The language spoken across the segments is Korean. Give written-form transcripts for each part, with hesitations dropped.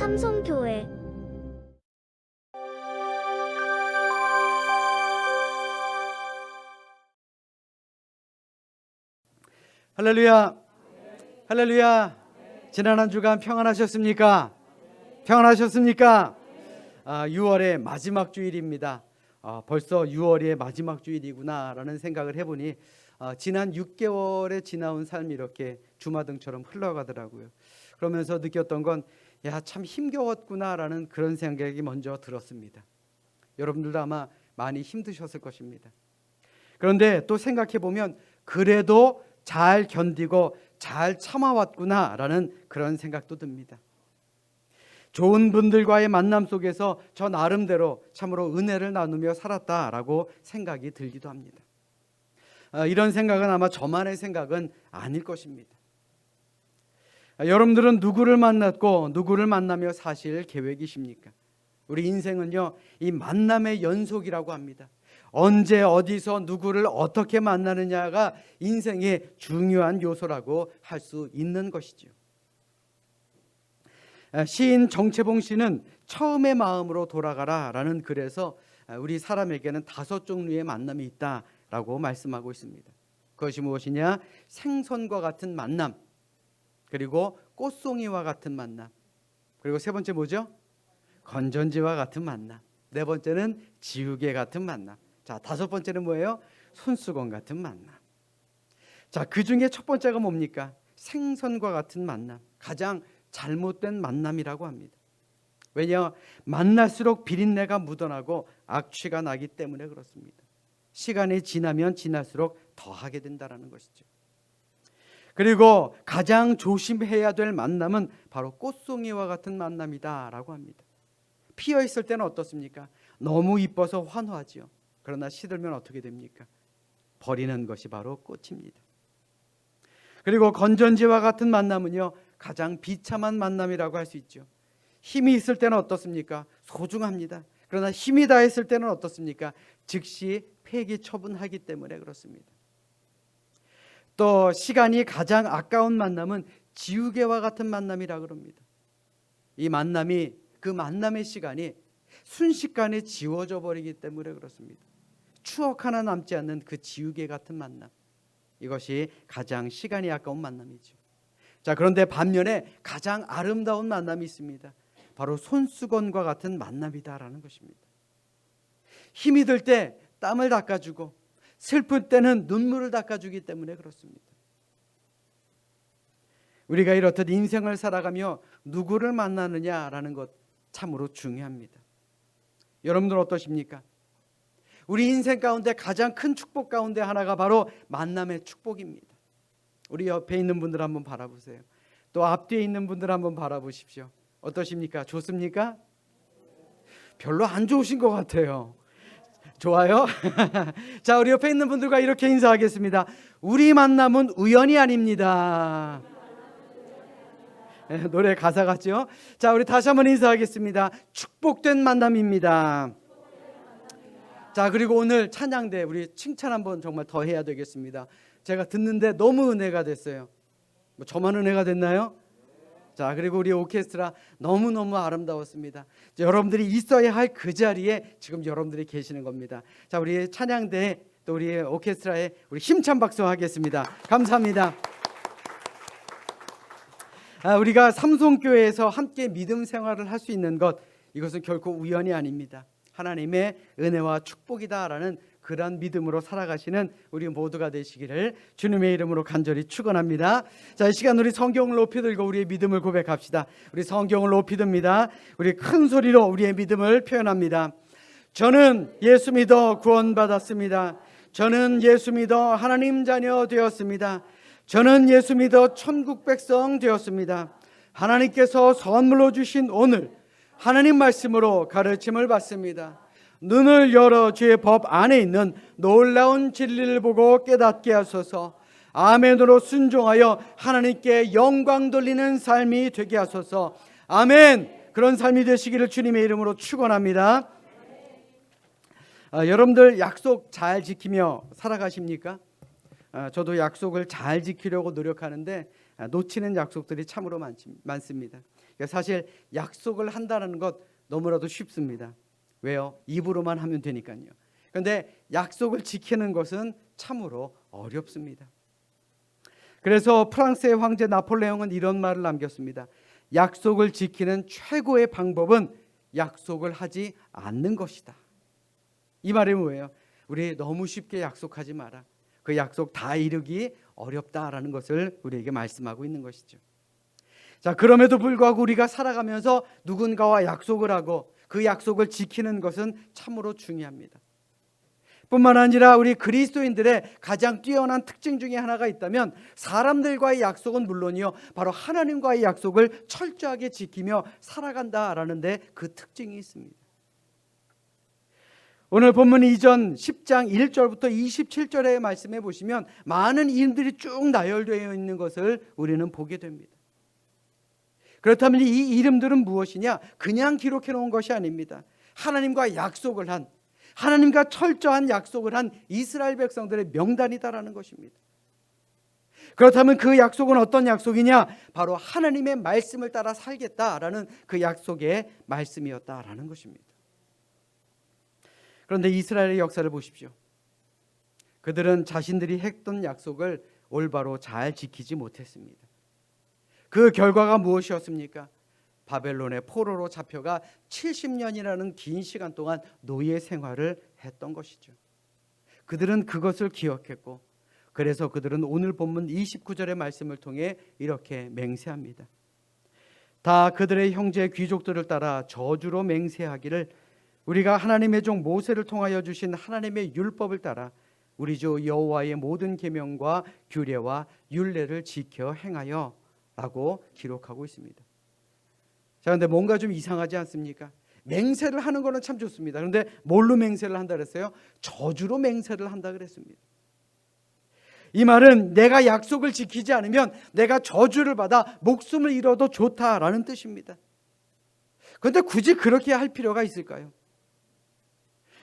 삼성교회 할렐루야, 할렐루야. 지난 한 주간 평안하셨습니까? 평안하셨습니까? 6월의 마지막 주일입니다. 벌써 6월의 마지막 주일이구나라는 생각을 해보니 지난 6개월에 지나온 삶이 이렇게 주마등처럼 흘러가더라고요. 그러면서 느꼈던 건 참 힘겨웠구나라는 그런 생각이 먼저 들었습니다. 여러분들도 아마 많이 힘드셨을 것입니다. 그런데 또 생각해 보면 그래도 잘 견디고 잘 참아왔구나라는 그런 생각도 듭니다. 좋은 분들과의 만남 속에서 저 나름대로 참으로 은혜를 나누며 살았다라고 생각이 들기도 합니다. 이런 생각은 아마 저만의 생각은 아닐 것입니다. 여러분들은 누구를 만났고 누구를 만나며 사실 계획이십니까? 우리 인생은요, 이 만남의 연속이라고 합니다. 언제 어디서 누구를 어떻게 만나느냐가 인생의 중요한 요소라고 할 수 있는 것이죠. 시인 정채봉 씨는 처음의 마음으로 돌아가라라는 글에서 우리 사람에게는 5종류의 만남이 있다라고 말씀하고 있습니다. 그것이 무엇이냐? 생선과 같은 만남, 그리고 꽃송이와 같은 만남, 그리고 세 번째 뭐죠? 건전지와 같은 만남. 네 번째는 지우개 같은 만남. 자, 5번째는 뭐예요? 손수건 같은 만남. 자, 그 중에 첫 번째가 뭡니까? 생선과 같은 만남. 가장 잘못된 만남이라고 합니다. 왜냐? 만날수록 비린내가 묻어나고 악취가 나기 때문에 그렇습니다. 시간이 지나면 지날수록 더하게 된다는 것이죠. 그리고 가장 조심해야 될 만남은 바로 꽃송이와 같은 만남이다라고 합니다. 피어 있을 때는 어떻습니까? 너무 이뻐서 환호하지요. 그러나 시들면 어떻게 됩니까? 버리는 것이 바로 꽃입니다. 그리고 건전지와 같은 만남은요, 가장 비참한 만남이라고 할 수 있죠. 힘이 있을 때는 어떻습니까? 소중합니다. 그러나 힘이 다했을 때는 어떻습니까? 즉시 폐기 처분하기 때문에 그렇습니다. 또 시간이 가장 아까운 만남은 지우개와 같은 만남이라 그럽니다. 이 만남이, 그 만남의 시간이 순식간에 지워져 버리기 때문에 그렇습니다. 추억 하나 남지 않는 그 지우개 같은 만남, 이것이 가장 시간이 아까운 만남이죠. 자, 그런데 반면에 가장 아름다운 만남이 있습니다. 바로 손수건과 같은 만남이다라는 것입니다. 힘이 들 때 땀을 닦아주고 슬플 때는 눈물을 닦아주기 때문에 그렇습니다. 우리가 이렇듯 인생을 살아가며 누구를 만나느냐라는 것 참으로 중요합니다. 여러분들 어떠십니까? 우리 인생 가운데 가장 큰 축복 가운데 하나가 바로 만남의 축복입니다. 우리 옆에 있는 분들 한번 바라보세요. 또 앞뒤에 있는 분들 한번 바라보십시오. 어떠십니까? 좋습니까? 별로 안 좋으신 것 같아요. 좋아요? 자, 우리 옆에 있는 분들과 이렇게 인사하겠습니다. 우리 만남은 우연이 아닙니다. 노래 가사 같죠? 자, 우리 다시 한번 인사하겠습니다. 축복된 만남입니다. 자, 그리고 오늘 찬양대 우리 칭찬 한번 정말 더 해야 되겠습니다. 제가 듣는데 너무 은혜가 됐어요. 뭐 저만 은혜가 됐나요? 자, 그리고 우리 오케스트라 너무너무 아름다웠습니다. 여러분들이 있어야 할 그 자리에 지금 여러분들이 계시는 겁니다. 자, 우리 찬양대 또 우리 오케스트라에 우리 힘찬 박수 하겠습니다. 감사합니다. 우리가 삼성교회에서 함께 믿음 생활을 할 수 있는 것, 이것은 결코 우연이 아닙니다. 하나님의 은혜와 축복이다라는 그런 믿음으로 살아가시는 우리 모두가 되시기를 주님의 이름으로 간절히 축원합니다. 자, 이 시간 우리 성경을 높이 들고 우리의 믿음을 고백합시다. 우리 성경을 높이 듭니다. 우리 큰 소리로 우리의 믿음을 표현합니다. 저는 예수 믿어 구원받았습니다. 저는 예수 믿어 하나님 자녀 되었습니다. 저는 예수 믿어 천국 백성 되었습니다. 하나님께서 선물로 주신 오늘 하나님 말씀으로 가르침을 받습니다. 눈을 열어 주의 법 안에 있는 놀라운 진리를 보고 깨닫게 하소서. 아멘으로 순종하여 하나님께 영광 돌리는 삶이 되게 하소서. 아멘. 그런 삶이 되시기를 주님의 이름으로 축원합니다. 여러분들 약속 잘 지키며 살아가십니까? 저도 약속을 잘 지키려고 노력하는데 놓치는 약속들이 참으로 많습니다. 사실 약속을 한다는 것 너무나도 쉽습니다. 왜요? 입으로만 하면 되니까요. 그런데 약속을 지키는 것은 참으로 어렵습니다. 그래서 프랑스의 황제 나폴레옹은 이런 말을 남겼습니다. 약속을 지키는 최고의 방법은 약속을 하지 않는 것이다. 이 말이 뭐예요? 우리 너무 쉽게 약속하지 마라. 그 약속 다 이루기 어렵다라는 것을 우리에게 말씀하고 있는 것이죠. 자, 그럼에도 불구하고 우리가 살아가면서 누군가와 약속을 하고 그 약속을 지키는 것은 참으로 중요합니다. 뿐만 아니라 우리 그리스도인들의 가장 뛰어난 특징 중에 하나가 있다면 사람들과의 약속은 물론이요, 바로 하나님과의 약속을 철저하게 지키며 살아간다라는 데 그 특징이 있습니다. 오늘 본문 이전 10장 1절부터 27절의 말씀에 보시면 많은 이름들이 쭉 나열되어 있는 것을 우리는 보게 됩니다. 그렇다면 이 이름들은 무엇이냐? 그냥 기록해 놓은 것이 아닙니다. 하나님과 약속을 한, 하나님과 철저한 약속을 한 이스라엘 백성들의 명단이다라는 것입니다. 그렇다면 그 약속은 어떤 약속이냐? 바로 하나님의 말씀을 따라 살겠다라는 그 약속의 말씀이었다라는 것입니다. 그런데 이스라엘의 역사를 보십시오. 그들은 자신들이 했던 약속을 올바로 잘 지키지 못했습니다. 그 결과가 무엇이었습니까? 바벨론의 포로로 잡혀가 70년이라는 긴 시간 동안 노예 생활을 했던 것이죠. 그들은 그것을 기억했고, 그래서 그들은 오늘 본문 29절의 말씀을 통해 이렇게 맹세합니다. 다 그들의 형제 귀족들을 따라 저주로 맹세하기를 우리가 하나님의 종 모세를 통하여 주신 하나님의 율법을 따라 우리 주 여호와의 모든 계명과 규례와 율례를 지켜 행하여 라고 기록하고 있습니다. 자, 그런데 뭔가 좀 이상하지 않습니까? 맹세를 하는 거는 참 좋습니다. 그런데 뭘로 맹세를 한다 그랬어요? 저주로 맹세를 한다 그랬습니다. 이 말은 내가 약속을 지키지 않으면 내가 저주를 받아 목숨을 잃어도 좋다라는 뜻입니다. 그런데 굳이 그렇게 할 필요가 있을까요?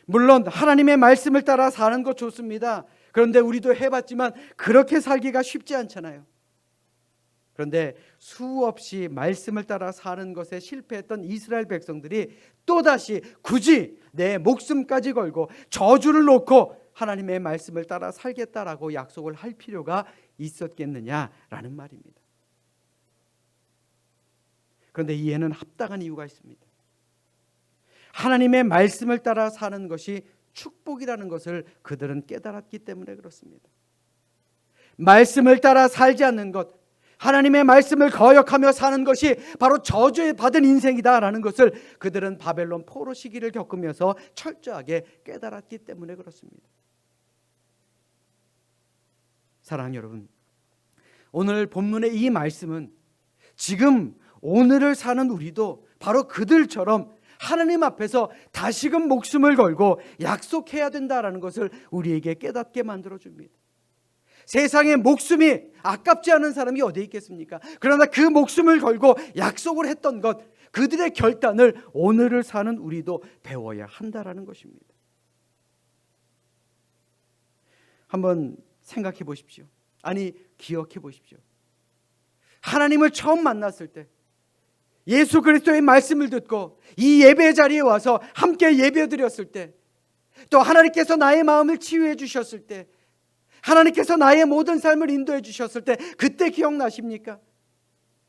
물론 하나님의 말씀을 따라 사는 것 좋습니다. 그런데 우리도 해봤지만 그렇게 살기가 쉽지 않잖아요. 그런데 수없이 말씀을 따라 사는 것에 실패했던 이스라엘 백성들이 또다시 굳이 내 목숨까지 걸고 저주를 놓고 하나님의 말씀을 따라 살겠다라고 약속을 할 필요가 있었겠느냐라는 말입니다. 그런데 이에는 합당한 이유가 있습니다. 하나님의 말씀을 따라 사는 것이 축복이라는 것을 그들은 깨달았기 때문에 그렇습니다. 말씀을 따라 살지 않는 것, 하나님의 말씀을 거역하며 사는 것이 바로 저주에 받은 인생이다라는 것을 그들은 바벨론 포로 시기를 겪으면서 철저하게 깨달았기 때문에 그렇습니다. 사랑하는 여러분, 오늘 본문의 이 말씀은 지금 오늘을 사는 우리도 바로 그들처럼 하나님 앞에서 다시금 목숨을 걸고 약속해야 된다라는 것을 우리에게 깨닫게 만들어줍니다. 세상에 목숨이 아깝지 않은 사람이 어디 있겠습니까? 그러나 그 목숨을 걸고 약속을 했던 것, 그들의 결단을 오늘을 사는 우리도 배워야 한다라는 것입니다. 한번 생각해 보십시오. 아니, 기억해 보십시오. 하나님을 처음 만났을 때, 예수 그리스도의 말씀을 듣고 이 예배 자리에 와서 함께 예배드렸을 때, 또 하나님께서 나의 마음을 치유해 주셨을 때, 하나님께서 나의 모든 삶을 인도해 주셨을 때, 그때 기억나십니까?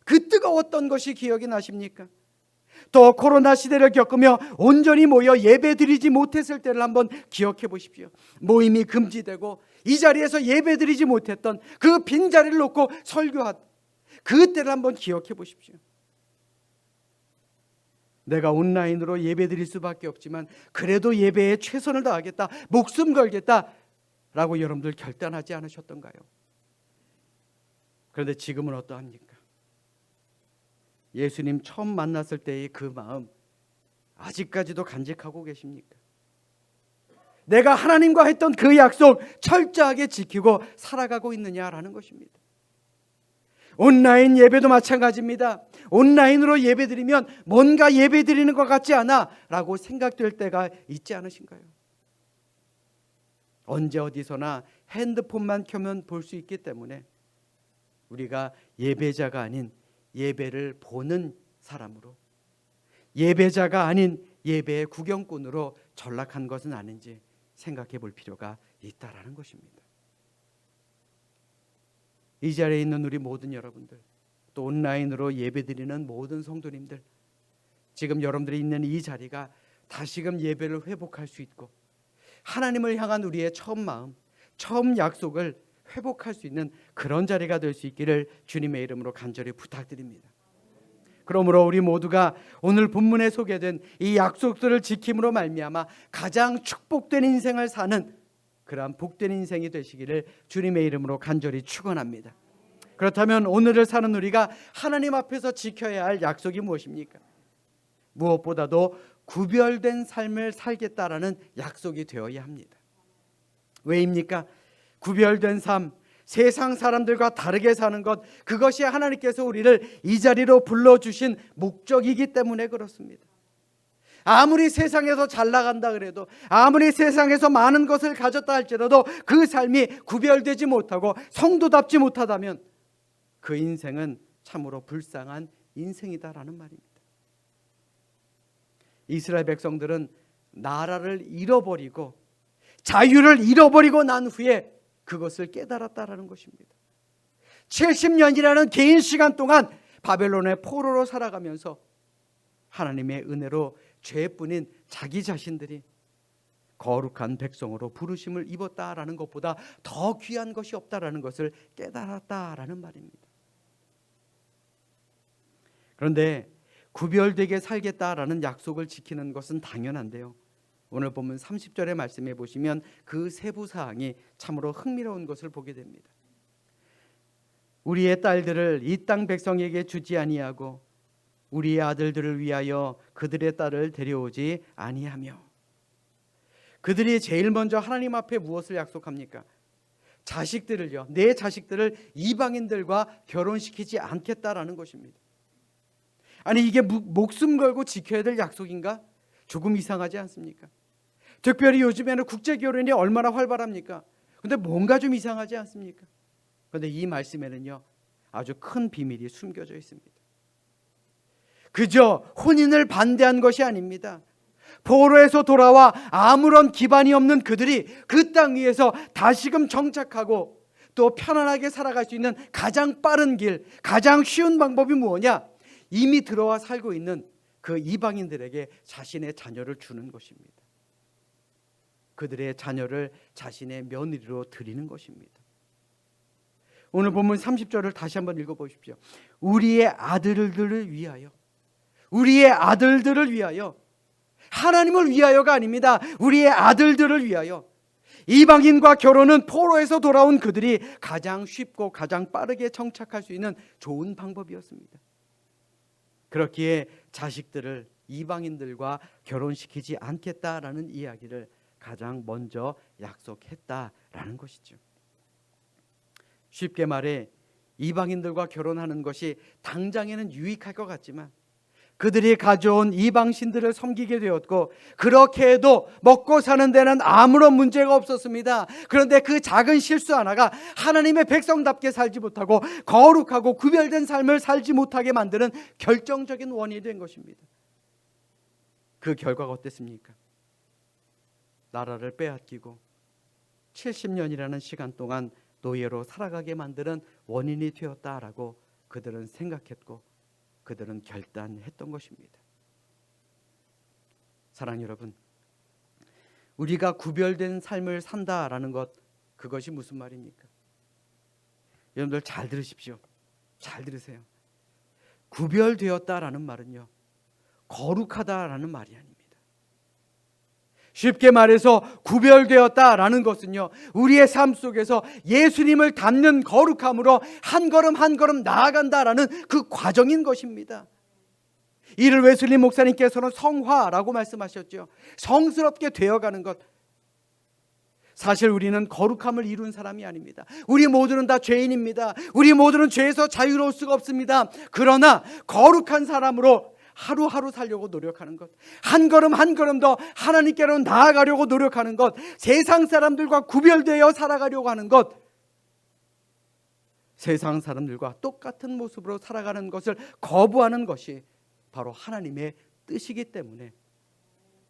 그 뜨거웠던 것이 기억이 나십니까? 또 코로나 시대를 겪으며 온전히 모여 예배드리지 못했을 때를 한번 기억해 보십시오. 모임이 금지되고 이 자리에서 예배드리지 못했던 그 빈자리를 놓고 설교한 그때를 한번 기억해 보십시오. 내가 온라인으로 예배드릴 수밖에 없지만 그래도 예배에 최선을 다하겠다, 목숨 걸겠다 라고 여러분들 결단하지 않으셨던가요? 그런데 지금은 어떠합니까? 예수님 처음 만났을 때의 그 마음 아직까지도 간직하고 계십니까? 내가 하나님과 했던 그 약속 철저하게 지키고 살아가고 있느냐라는 것입니다. 온라인 예배도 마찬가지입니다. 온라인으로 예배드리면 뭔가 예배드리는 것 같지 않아 라고 생각될 때가 있지 않으신가요? 언제 어디서나 핸드폰만 켜면 볼 수 있기 때문에 우리가 예배자가 아닌 예배를 보는 사람으로, 예배자가 아닌 예배의 구경꾼으로 전락한 것은 아닌지 생각해 볼 필요가 있다라는 것입니다. 이 자리에 있는 우리 모든 여러분들, 또 온라인으로 예배드리는 모든 성도님들, 지금 여러분들이 있는 이 자리가 다시금 예배를 회복할 수 있고 하나님을 향한 우리의 처음 마음, 처음 약속을 회복할 수 있는 그런 자리가 될 수 있기를 주님의 이름으로 간절히 부탁드립니다. 그러므로 우리 모두가 오늘 본문에 소개된 이 약속들을 지킴으로 말미암아 가장 축복된 인생을 사는 그러한 복된 인생이 되시기를 주님의 이름으로 간절히 축원합니다. 그렇다면 오늘을 사는 우리가 하나님 앞에서 지켜야 할 약속이 무엇입니까? 무엇보다도 구별된 삶을 살겠다라는 약속이 되어야 합니다. 왜입니까? 구별된 삶, 세상 사람들과 다르게 사는 것, 그것이 하나님께서 우리를 이 자리로 불러주신 목적이기 때문에 그렇습니다. 아무리 세상에서 잘 나간다 그래도, 아무리 세상에서 많은 것을 가졌다 할지라도 그 삶이 구별되지 못하고 성도답지 못하다면 그 인생은 참으로 불쌍한 인생이다라는 말입니다. 이스라엘 백성들은 나라를 잃어버리고 자유를 잃어버리고 난 후에 그것을 깨달았다라는 것입니다. 70년이라는 긴 시간 동안 바벨론의 포로로 살아가면서 하나님의 은혜로 죄뿐인 자기 자신들이 거룩한 백성으로 부르심을 입었다라는 것보다 더 귀한 것이 없다라는 것을 깨달았다라는 말입니다. 그런데 구별되게 살겠다라는 약속을 지키는 것은 당연한데요, 오늘 본문 30절의 말씀에 보시면 그 세부 사항이 참으로 흥미로운 것을 보게 됩니다. 우리의 딸들을 이 땅 백성에게 주지 아니하고 우리의 아들들을 위하여 그들의 딸을 데려오지 아니하며. 그들이 제일 먼저 하나님 앞에 무엇을 약속합니까? 자식들을요, 내 자식들을 이방인들과 결혼시키지 않겠다라는 것입니다. 아니, 이게 목숨 걸고 지켜야 될 약속인가? 조금 이상하지 않습니까? 특별히 요즘에는 국제 결혼이 얼마나 활발합니까? 근데 뭔가 좀 이상하지 않습니까? 그런데 이 말씀에는요, 아주 큰 비밀이 숨겨져 있습니다. 그저 혼인을 반대한 것이 아닙니다. 포로에서 돌아와 아무런 기반이 없는 그들이 그 땅 위에서 다시금 정착하고 또 편안하게 살아갈 수 있는 가장 빠른 길, 가장 쉬운 방법이 무엇이냐? 이미 들어와 살고 있는 그 이방인들에게 자신의 자녀를 주는 것입니다. 그들의 자녀를 자신의 며느리로 드리는 것입니다. 오늘 본문 30절을 다시 한번 읽어보십시오. 우리의 아들들을 위하여, 우리의 아들들을 위하여, 하나님을 위하여가 아닙니다. 우리의 아들들을 위하여. 이방인과 결혼은 포로에서 돌아온 그들이 가장 쉽고 가장 빠르게 정착할 수 있는 좋은 방법이었습니다. 그렇기에 자식들을 이방인들과 결혼시키지 않겠다라는 이야기를 가장 먼저 약속했다라는 것이죠. 쉽게 말해 이방인들과 결혼하는 것이 당장에는 유익할 것 같지만 그들이 가져온 이방신들을 섬기게 되었고, 그렇게 해도 먹고 사는 데는 아무런 문제가 없었습니다. 그런데 그 작은 실수 하나가 하나님의 백성답게 살지 못하고 거룩하고 구별된 삶을 살지 못하게 만드는 결정적인 원인이 된 것입니다. 그 결과가 어땠습니까? 나라를 빼앗기고 70년이라는 시간 동안 노예로 살아가게 만드는 원인이 되었다라고 그들은 생각했고 그들은 결단했던 것입니다. 사랑하는 여러분, 우리가 구별된 삶을 산다라는 것, 그것이 무슨 말입니까? 여러분들 잘 들으십시오. 잘 들으세요. 구별되었다라는 말은요, 거룩하다라는 말이 아닙니다. 쉽게 말해서 구별되었다라는 것은요, 우리의 삶 속에서 예수님을 닮는 거룩함으로 한 걸음 한 걸음 나아간다라는 그 과정인 것입니다. 이를 웨슬리 목사님께서는 성화라고 말씀하셨죠. 성스럽게 되어가는 것. 사실 우리는 거룩함을 이룬 사람이 아닙니다. 우리 모두는 다 죄인입니다. 우리 모두는 죄에서 자유로울 수가 없습니다. 그러나 거룩한 사람으로 하루하루 살려고 노력하는 것, 한 걸음 한 걸음 더 하나님께로 나아가려고 노력하는 것, 세상 사람들과 구별되어 살아가려고 하는 것, 세상 사람들과 똑같은 모습으로 살아가는 것을 거부하는 것이 바로 하나님의 뜻이기 때문에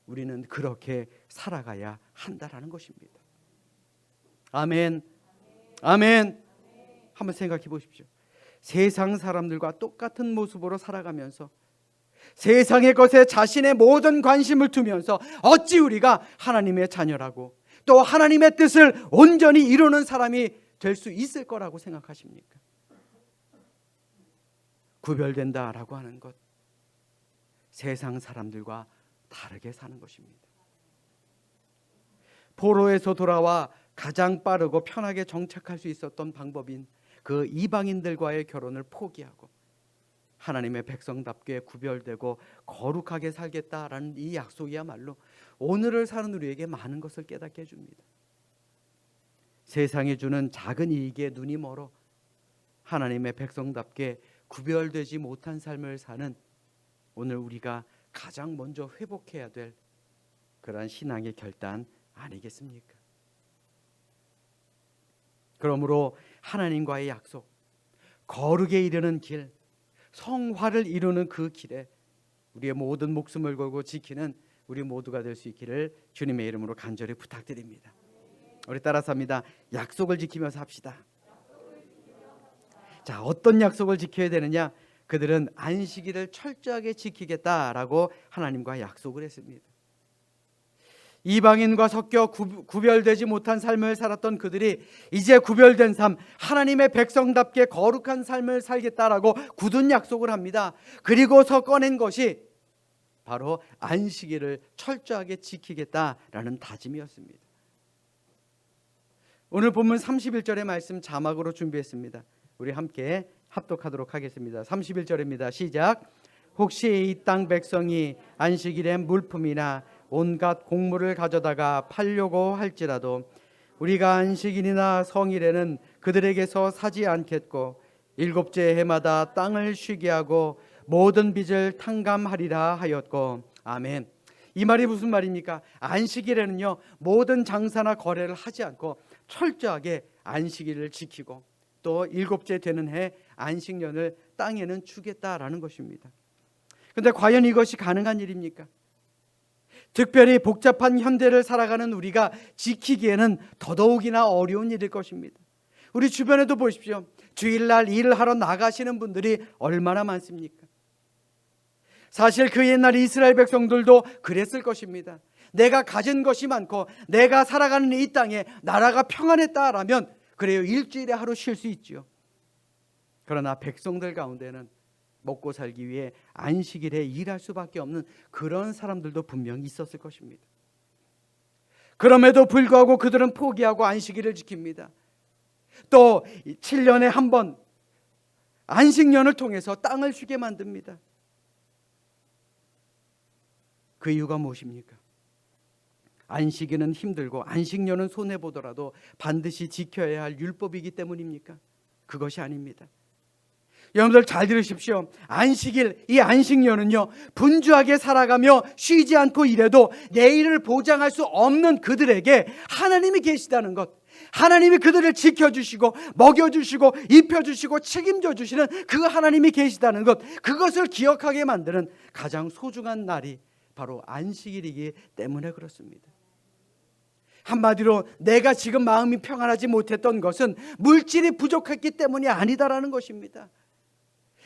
우리는 그렇게 살아가야 한다라는 것입니다. 아멘. 아멘. 한번 생각해 보십시오. 세상 사람들과 똑같은 모습으로 살아가면서 세상의 것에 자신의 모든 관심을 두면서 어찌 우리가 하나님의 자녀라고 또 하나님의 뜻을 온전히 이루는 사람이 될 수 있을 거라고 생각하십니까? 구별된다라고 하는 것, 세상 사람들과 다르게 사는 것입니다. 포로에서 돌아와 가장 빠르고 편하게 정착할 수 있었던 방법인 그 이방인들과의 결혼을 포기하고 하나님의 백성답게 구별되고 거룩하게 살겠다라는 이 약속이야말로 오늘을 사는 우리에게 많은 것을 깨닫게 해줍니다. 세상이 주는 작은 이익에 눈이 멀어 하나님의 백성답게 구별되지 못한 삶을 사는 오늘 우리가 가장 먼저 회복해야 될 그러한 신앙의 결단 아니겠습니까? 그러므로 하나님과의 약속, 거룩에 이르는 길, 성화를 이루는 그 길에 우리의 모든 목숨을 걸고 지키는 우리 모두가 될 수 있기를 주님의 이름으로 간절히 부탁드립니다. 우리 따라서 합니다. 약속을 지키면서 합시다. 자, 어떤 약속을 지켜야 되느냐? 그들은 안식일을 철저하게 지키겠다라고 하나님과 약속을 했습니다. 이방인과 섞여 구별되지 못한 삶을 살았던 그들이 이제 구별된 삶, 하나님의 백성답게 거룩한 삶을 살겠다라고 굳은 약속을 합니다. 그리고서 꺼낸 것이 바로 안식일을 철저하게 지키겠다라는 다짐이었습니다. 오늘 본문 31절의 말씀 자막으로 준비했습니다. 우리 함께 합독하도록 하겠습니다. 31절입니다. 시작. 혹시 이 땅 백성이 안식일에 물품이나 온갖 곡물을 가져다가 팔려고 할지라도 우리가 안식일이나 성일에는 그들에게서 사지 않겠고 일곱째 해마다 땅을 쉬게 하고 모든 빚을 탕감하리라 하였고. 아멘. 이 말이 무슨 말입니까? 안식일에는요 모든 장사나 거래를 하지 않고 철저하게 안식일을 지키고 또 일곱째 되는 해 안식년을 땅에는 주겠다라는 것입니다. 그런데 과연 이것이 가능한 일입니까? 특별히 복잡한 현대를 살아가는 우리가 지키기에는 더더욱이나 어려운 일일 것입니다. 우리 주변에도 보십시오. 주일날 일을 하러 나가시는 분들이 얼마나 많습니까? 사실 그 옛날 이스라엘 백성들도 그랬을 것입니다. 내가 가진 것이 많고 내가 살아가는 이 땅에 나라가 평안했다라면 그래요, 일주일에 하루 쉴 수 있지요. 그러나 백성들 가운데는 먹고 살기 위해 안식일에 일할 수밖에 없는 그런 사람들도 분명히 있었을 것입니다. 그럼에도 불구하고 그들은 포기하고 안식일을 지킵니다. 또 7년에 한 번 안식년을 통해서 땅을 쉬게 만듭니다. 그 이유가 무엇입니까? 안식일은 힘들고 안식년은 손해보더라도 반드시 지켜야 할 율법이기 때문입니까? 그것이 아닙니다. 여러분들 잘 들으십시오. 안식일, 이 안식년은요 분주하게 살아가며 쉬지 않고 일해도 내일을 보장할 수 없는 그들에게 하나님이 계시다는 것, 하나님이 그들을 지켜주시고 먹여주시고 입혀주시고 책임져 주시는 그 하나님이 계시다는 것, 그것을 기억하게 만드는 가장 소중한 날이 바로 안식일이기 때문에 그렇습니다. 한마디로 내가 지금 마음이 평안하지 못했던 것은 물질이 부족했기 때문이 아니다라는 것입니다.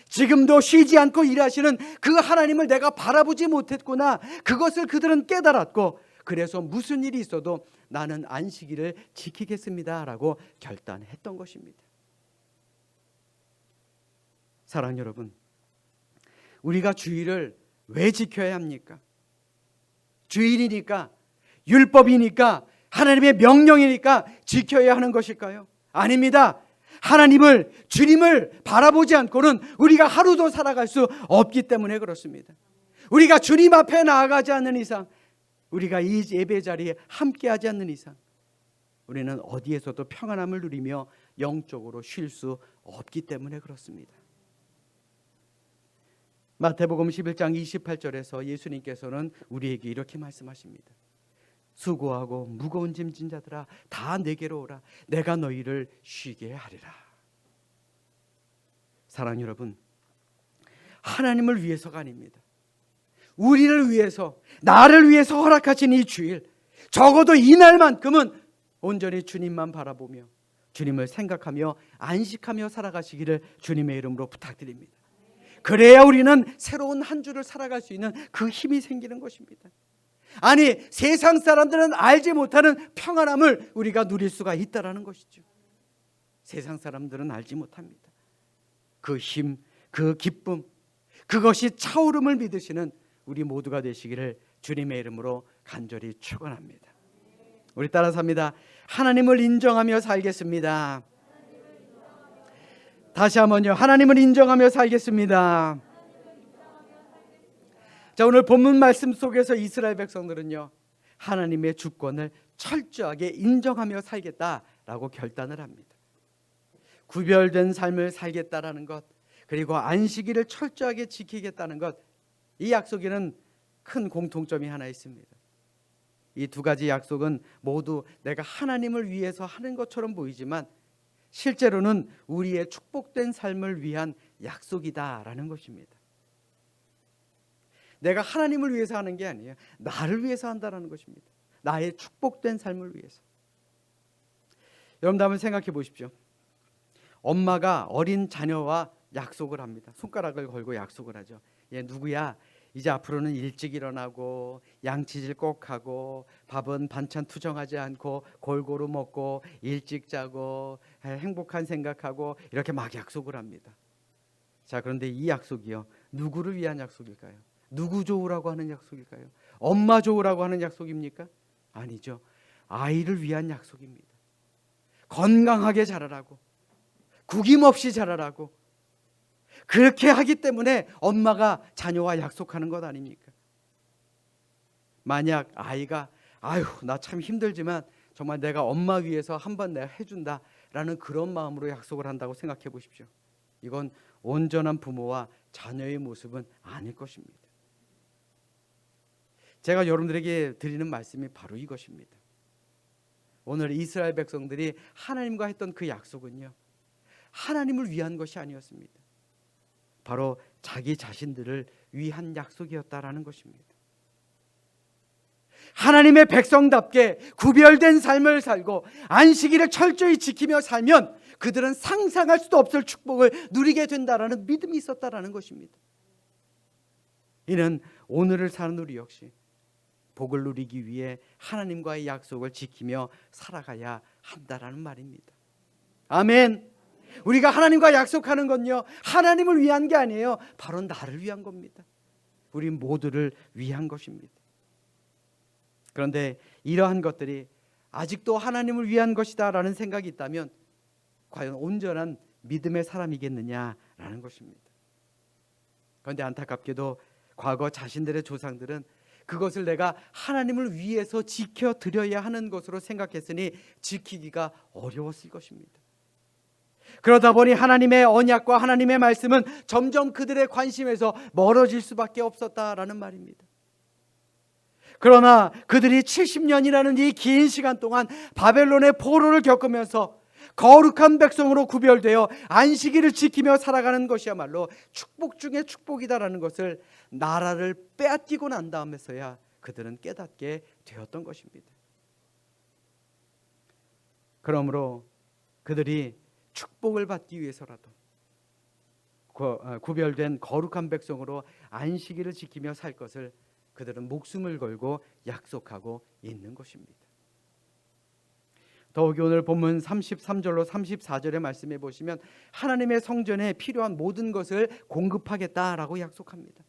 지금도 쉬지 않고 일하시는 그 하나님을 내가 바라보지 못했구나, 그것을 그들은 깨달았고 그래서 무슨 일이 있어도 나는 안식일을 지키겠습니다 라고 결단했던 것입니다. 사랑하는 여러분, 우리가 주일을 왜 지켜야 합니까? 주일이니까, 율법이니까, 하나님의 명령이니까 지켜야 하는 것일까요? 아닙니다. 하나님을, 주님을 바라보지 않고는 우리가 하루도 살아갈 수 없기 때문에 그렇습니다. 우리가 주님 앞에 나아가지 않는 이상, 우리가 이 예배 자리에 함께하지 않는 이상 우리는 어디에서도 평안함을 누리며 영적으로 쉴 수 없기 때문에 그렇습니다. 마태복음 11장 28절에서 예수님께서는 우리에게 이렇게 말씀하십니다. 수고하고 무거운 짐진 자들아 다 내게로 오라, 내가 너희를 쉬게 하리라. 사랑하는 여러분, 하나님을 위해서가 아닙니다. 우리를 위해서, 나를 위해서 허락하신 이 주일, 적어도 이날만큼은 온전히 주님만 바라보며 주님을 생각하며 안식하며 살아가시기를 주님의 이름으로 부탁드립니다. 그래야 우리는 새로운 한 주를 살아갈 수 있는 그 힘이 생기는 것입니다. 아니, 세상 사람들은 알지 못하는 평안함을 우리가 누릴 수가 있다라는 것이죠. 세상 사람들은 알지 못합니다. 그 힘, 그 기쁨, 그것이 차오름을 믿으시는 우리 모두가 되시기를 주님의 이름으로 간절히 축원합니다. 우리 따라서 합니다. 하나님을 인정하며 살겠습니다. 다시 한번요. 하나님을 인정하며 살겠습니다. 자, 오늘 본문 말씀 속에서 이스라엘 백성들은요, 하나님의 주권을 철저하게 인정하며 살겠다라고 결단을 합니다. 구별된 삶을 살겠다라는 것, 그리고 안식일을 철저하게 지키겠다는 것, 이 약속에는 큰 공통점이 하나 있습니다. 이 두 가지 약속은 모두 내가 하나님을 위해서 하는 것처럼 보이지만 실제로는 우리의 축복된 삶을 위한 약속이다라는 것입니다. 내가 하나님을 위해서 하는 게 아니에요. 나를 위해서 한다는 것입니다. 나의 축복된 삶을 위해서. 여러분 한번 생각해 보십시오. 엄마가 어린 자녀와 약속을 합니다. 손가락을 걸고 약속을 하죠. 얘 누구야? 이제 앞으로는 일찍 일어나고 양치질 꼭 하고 밥은 반찬 투정하지 않고 골고루 먹고 일찍 자고 행복한 생각하고 이렇게 막 약속을 합니다. 자, 그런데 이 약속이요, 누구를 위한 약속일까요? 누구 좋으라고 하는 약속일까요? 엄마 좋으라고 하는 약속입니까? 아니죠. 아이를 위한 약속입니다. 건강하게 자라라고, 구김없이 자라라고, 그렇게 하기 때문에 엄마가 자녀와 약속하는 것 아닙니까? 만약 아이가 아유, 나 참 힘들지만 정말 내가 엄마 위해서 한번 내가 해준다라는 그런 마음으로 약속을 한다고 생각해 보십시오. 이건 온전한 부모와 자녀의 모습은 아닐 것입니다. 제가 여러분들에게 드리는 말씀이 바로 이것입니다. 오늘 이스라엘 백성들이 하나님과 했던 그 약속은요, 하나님을 위한 것이 아니었습니다. 바로 자기 자신들을 위한 약속이었다라는 것입니다. 하나님의 백성답게 구별된 삶을 살고 안식일을 철저히 지키며 살면 그들은 상상할 수도 없을 축복을 누리게 된다라는 믿음이 있었다라는 것입니다. 이는 오늘을 사는 우리 역시 복을 누리기 위해 하나님과의 약속을 지키며 살아가야 한다라는 말입니다. 아멘. 우리가 하나님과 약속하는 건요, 하나님을 위한 게 아니에요. 바로 나를 위한 겁니다. 우리 모두를 위한 것입니다. 그런데 이러한 것들이 아직도 하나님을 위한 것이다라는 생각이 있다면 과연 온전한 믿음의 사람이겠느냐라는 것입니다. 그런데 안타깝게도 과거 자신들의 조상들은 그것을 내가 하나님을 위해서 지켜드려야 하는 것으로 생각했으니 지키기가 어려웠을 것입니다. 그러다 보니 하나님의 언약과 하나님의 말씀은 점점 그들의 관심에서 멀어질 수밖에 없었다라는 말입니다. 그러나 그들이 70년이라는 이 긴 시간 동안 바벨론의 포로를 겪으면서 거룩한 백성으로 구별되어 안식일을 지키며 살아가는 것이야말로 축복 중에 축복이다라는 것을 나라를 빼앗기고 난 다음에서야 그들은 깨닫게 되었던 것입니다. 그러므로 그들이 축복을 받기 위해서라도 구별된 거룩한 백성으로 안식일을 지키며 살 것을 그들은 목숨을 걸고 약속하고 있는 것입니다. 더욱이 오늘 본문 33절로 34절의 말씀해 보시면 하나님의 성전에 필요한 모든 것을 공급하겠다라고 약속합니다.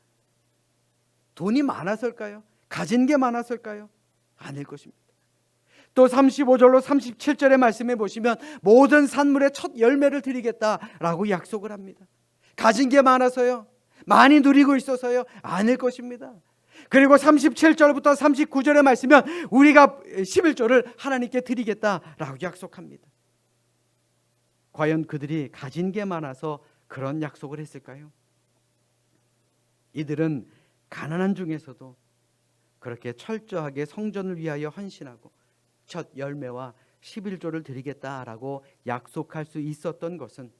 돈이 많아서일까요? 가진 게 많아서일까요? 아닐 것입니다. 또 35절로 37절의 말씀해 보시면 모든 산물의 첫 열매를 드리겠다라고 약속을 합니다. 가진 게 많아서요? 많이 누리고 있어서요? 아닐 것입니다. 그리고 37절부터 39절의 말씀은 우리가 11조를 하나님께 드리겠다라고 약속합니다. 과연 그들이 가진 게 많아서 그런 약속을 했을까요? 이들은 가난한 중에서도 그렇게 철저하게 성전을 위하여 헌신하고 첫 열매와 11조를 드리겠다라고 약속할 수 있었던 것은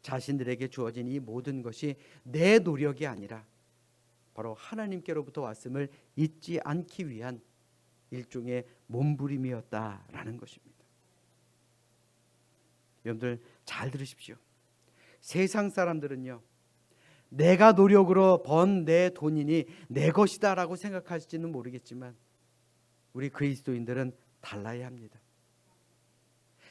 자신들에게 주어진 이 모든 것이 내 노력이 아니라 바로 하나님께로부터 왔음을 잊지 않기 위한 일종의 몸부림이었다라는 것입니다. 여러분들 잘 들으십시오. 세상 사람들은요, 내가 노력으로 번 내 돈이니 내 것이다라고 생각할지는 모르겠지만 우리 그리스도인들은 달라야 합니다.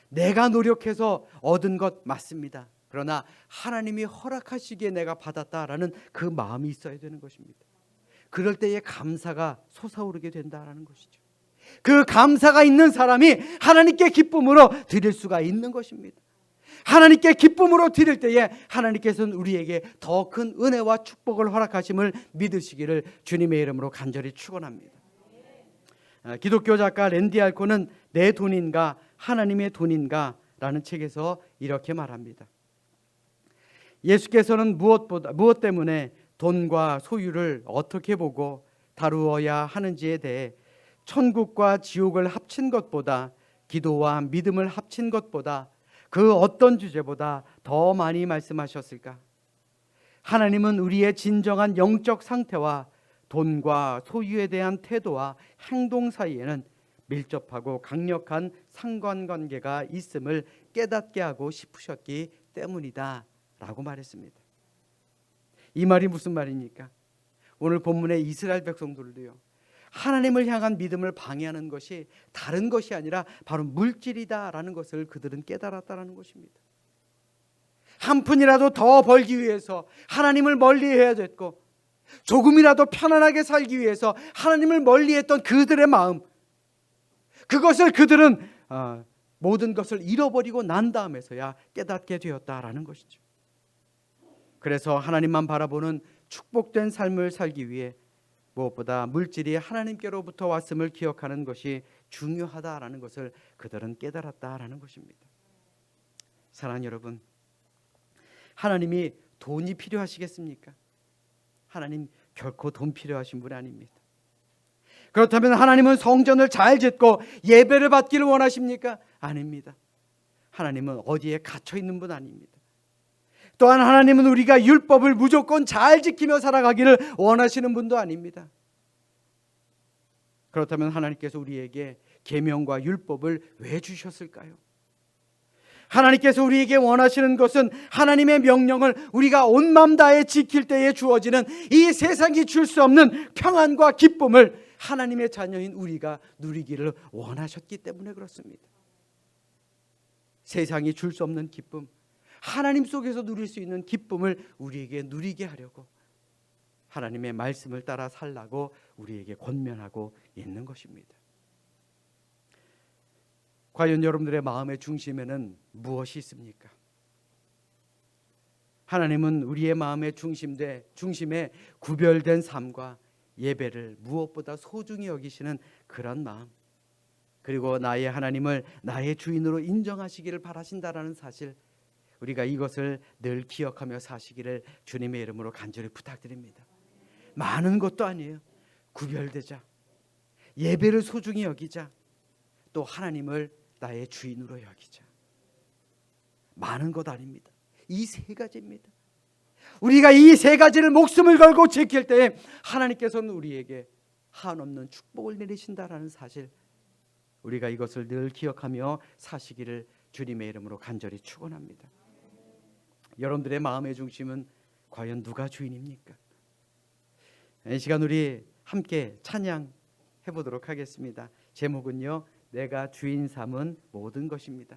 내가 노력해서 얻은 것 맞습니다. 그러나 하나님이 허락하시기에 내가 받았다라는 그 마음이 있어야 되는 것입니다. 그럴 때에 감사가 솟아오르게 된다라는 것이죠. 그 감사가 있는 사람이 하나님께 기쁨으로 드릴 수가 있는 것입니다. 하나님께 기쁨으로 드릴 때에 하나님께서는 우리에게 더 큰 은혜와 축복을 허락하심을 믿으시기를 주님의 이름으로 간절히 축원합니다. 기독교 작가 랜디 알코는 내 돈인가 하나님의 돈인가 라는 책에서 이렇게 말합니다. 예수께서는 무엇 때문에 돈과 소유를 어떻게 보고 다루어야 하는지에 대해 천국과 지옥을 합친 것보다, 기도와 믿음을 합친 것보다, 그 어떤 주제보다 더 많이 말씀하셨을까? 하나님은 우리의 진정한 영적 상태와 돈과 소유에 대한 태도와 행동 사이에는 밀접하고 강력한 상관관계가 있음을 깨닫게 하고 싶으셨기 때문이다 라고 말했습니다. 이 말이 무슨 말입니까? 오늘 본문의 이스라엘 백성들도요, 하나님을 향한 믿음을 방해하는 것이 다른 것이 아니라 바로 물질이다라는 것을 그들은 깨달았다라는 것입니다. 한 푼이라도 더 벌기 위해서 하나님을 멀리해야 됐고, 조금이라도 편안하게 살기 위해서 하나님을 멀리했던 그들의 마음, 그것을 그들은 모든 것을 잃어버리고 난 다음에서야 깨닫게 되었다라는 것이죠. 그래서 하나님만 바라보는 축복된 삶을 살기 위해 무엇보다 물질이 하나님께로부터 왔음을 기억하는 것이 중요하다라는 것을 그들은 깨달았다라는 것입니다. 사랑하는 여러분, 하나님이 돈이 필요하시겠습니까? 하나님 결코 돈 필요하신 분이 아닙니다. 그렇다면 하나님은 성전을 잘 짓고 예배를 받기를 원하십니까? 아닙니다. 하나님은 어디에 갇혀 있는 분 아닙니다. 또한 하나님은 우리가 율법을 무조건 잘 지키며 살아가기를 원하시는 분도 아닙니다. 그렇다면 하나님께서 우리에게 계명과 율법을 왜 주셨을까요? 하나님께서 우리에게 원하시는 것은 하나님의 명령을 우리가 온 마음 다해 지킬 때에 주어지는 이 세상이 줄 수 없는 평안과 기쁨을 하나님의 자녀인 우리가 누리기를 원하셨기 때문에 그렇습니다. 세상이 줄 수 없는 기쁨, 하나님 속에서 누릴 수 있는 기쁨을 우리에게 누리게 하려고 하나님의 말씀을 따라 살라고 우리에게 권면하고 있는 것입니다. 과연 여러분들의 마음의 중심에는 무엇이 있습니까? 하나님은 우리의 마음의 중심에 구별된 삶과 예배를 무엇보다 소중히 여기시는 그런 마음, 그리고 나의 하나님을 나의 주인으로 인정하시기를 바라신다라는 사실, 우리가 이것을 늘 기억하며 사시기를 주님의 이름으로 간절히 부탁드립니다. 많은 것도 아니에요. 구별되자, 예배를 소중히 여기자, 또 하나님을 나의 주인으로 여기자. 많은 것 아닙니다. 이 세 가지입니다. 우리가 이 세 가지를 목숨을 걸고 지킬 때 하나님께서는 우리에게 한없는 축복을 내리신다라는 사실, 우리가 이것을 늘 기억하며 사시기를 주님의 이름으로 간절히 축원합니다. 여러분들의 마음의 중심은 과연 누가 주인입니까? 이 시간 우리 함께 찬양해 보도록 하겠습니다. 제목은요, 내가 주인 삼은 모든 것입니다.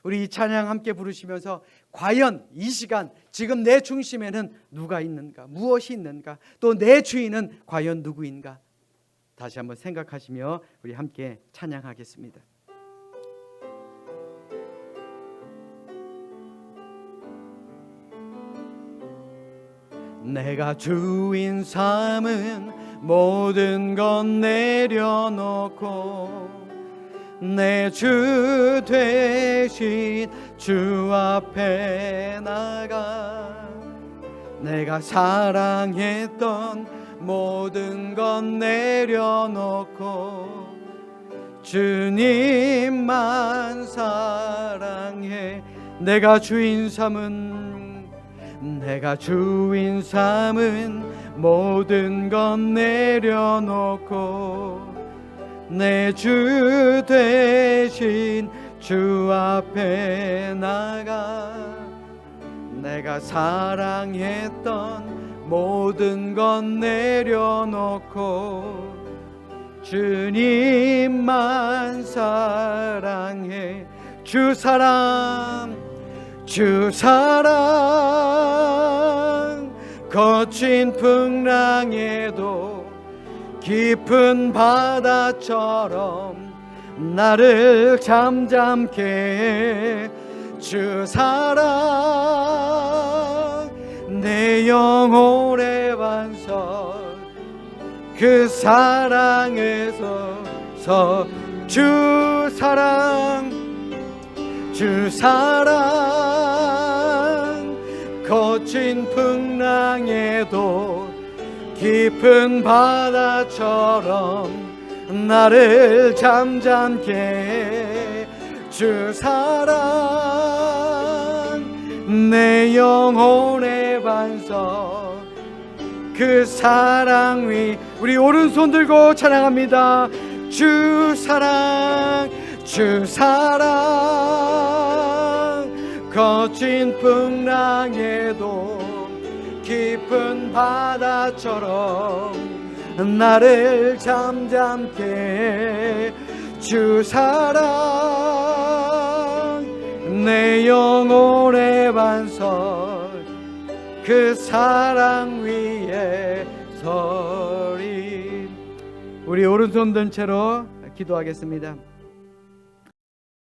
우리 이 찬양 함께 부르시면서 과연 이 시간 지금 내 중심에는 누가 있는가, 무엇이 있는가, 또 내 주인은 과연 누구인가, 다시 한번 생각하시며 우리 함께 찬양하겠습니다. 내가 주인 삼은 모든 건 내려놓고 내 주 되신 주 앞에 나가, 내가 사랑했던 모든 건 내려놓고 주님만 사랑해. 내가 주인 삼은 내가 주인 삼은 모든 것 내려놓고 내 주 되신 주 앞에 나가 내가 사랑했던 모든 것 내려놓고 주님만 사랑해. 주 사랑 거친 풍랑에도 깊은 바다처럼 나를 잠잠케 해. 주 사랑 내 영혼의 반석 그 사랑에서 주 사랑 거친 풍랑에도 깊은 바다처럼 나를 잠잠케 해. 주 사랑 내 영혼의 반석 그 사랑 위. 우리 오른손 들고 찬양합니다. 주 사랑 거친 풍랑에도 깊은 바다처럼 나를 잠잠케 해. 주 사랑 내 영혼의 반석 그 사랑 위에 서리. 우리 오른손 든 채로 기도하겠습니다.